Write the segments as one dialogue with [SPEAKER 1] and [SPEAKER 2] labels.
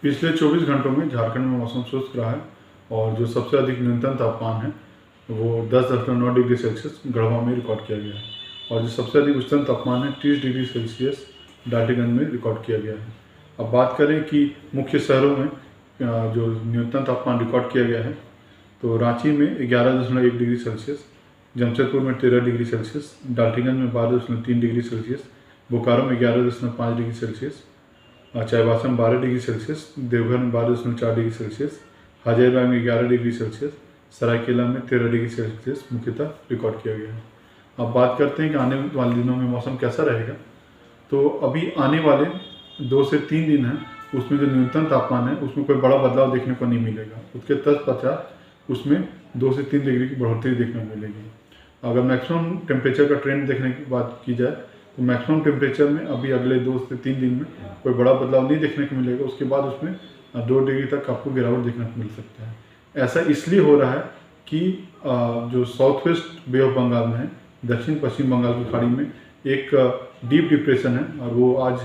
[SPEAKER 1] पिछले 24 घंटों में झारखंड में मौसम शुष्क रहा है और जो सबसे अधिक न्यूनतम तापमान है वो 10.9 डिग्री सेल्सियस गढ़वा में रिकॉर्ड किया गया है और जो सबसे अधिक उच्चतम तापमान है 30 डिग्री सेल्सियस डाल्टनगंज में रिकॉर्ड किया गया है। अब बात करें कि मुख्य शहरों में जो न्यूनतम तापमान रिकॉर्ड किया गया है तो रांची में 11.1 डिग्री सेल्सियस, जमशेदपुर में 13 डिग्री सेल्सियस, डाल्टनगंज में 12.3 डिग्री सेल्सियस, बोकारो में 11.5 डिग्री सेल्सियस, चाईबासा में 12 डिग्री सेल्सियस, देवघर में 12.4 डिग्री सेल्सियस, हजारीबाग में 11 डिग्री सेल्सियस, सरायकेला में 13 डिग्री सेल्सियस मुख्यतः रिकॉर्ड किया गया है। अब बात करते हैं कि आने वाले दिनों में मौसम कैसा रहेगा। तो अभी आने वाले 2 से 3 दिन हैं, उसमें जो न्यूनतम तापमान है उसमें कोई बड़ा बदलाव देखने को नहीं मिलेगा। उसके तत्पश्चात उसमें 2 से 3 डिग्री की बढ़ोतरी देखने को मिलेगी। अगर मैक्सिमम टेम्परेचर का ट्रेंड देखने की बात की जाए तो मैक्सिमम टेम्परेचर में अभी अगले 2 से 3 दिन में कोई बड़ा बदलाव नहीं देखने को मिलेगा। उसके बाद उसमें 2 डिग्री तक आपको गिरावट देखने को मिल सकता है। ऐसा इसलिए हो रहा है कि जो south west bay of Bengal में है, दक्षिण पश्चिम बंगाल की खाड़ी में एक डीप डिप्रेशन है और वो आज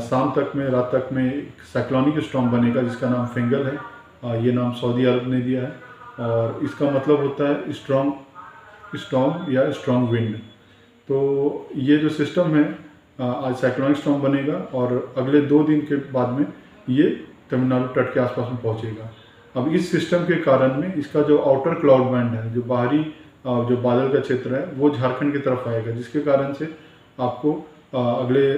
[SPEAKER 1] शाम तक में, रात तक में एक साइक्लोनिक स्टॉर्म बनेगा जिसका नाम फेंगल है। ये नाम सऊदी अरब ने दिया है और इसका मतलब होता है स्ट्रॉन्ग स्टॉर्म या स्ट्रॉन्ग विंड। तो ये जो सिस्टम है आज साइक्लोनिक स्टॉर्म बनेगा और अगले 2 दिन के बाद में ये तमिलनाडु तट के आसपास में पहुंचेगा। अब इस सिस्टम के कारण में इसका जो आउटर क्लाउड बैंड है, जो बाहरी जो बादल का क्षेत्र है, वो झारखंड की तरफ आएगा, जिसके कारण से आपको अगले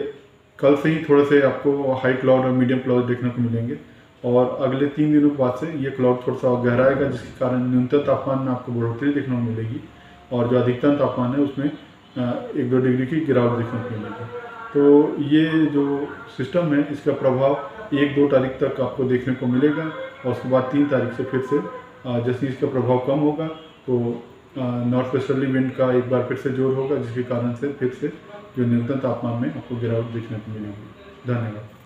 [SPEAKER 1] कल से ही थोड़े से आपको हाई क्लाउड और मीडियम क्लाउड देखने को मिलेंगे और अगले 3 दिनों के बाद से ये क्लाउड थोड़ा सा गहराएगा, जिसके कारण न्यूनतम तापमान में आपको बढ़ोतरी देखने को मिलेगी और जो अधिकतम तापमान है उसमें 1-2 डिग्री की गिरावट देखने को मिलेगी। तो ये जो सिस्टम है इसका प्रभाव 1-2 तारीख तक आपको देखने को मिलेगा और उसके बाद 3 तारीख से फिर से जैसे इसका प्रभाव कम होगा तो नॉर्थ वेस्टर्ली विंड का एक बार फिर से जोर होगा, जिसके कारण से फिर से जो न्यूनतम तापमान में आपको गिरावट देखने को मिलेगी। धन्यवाद।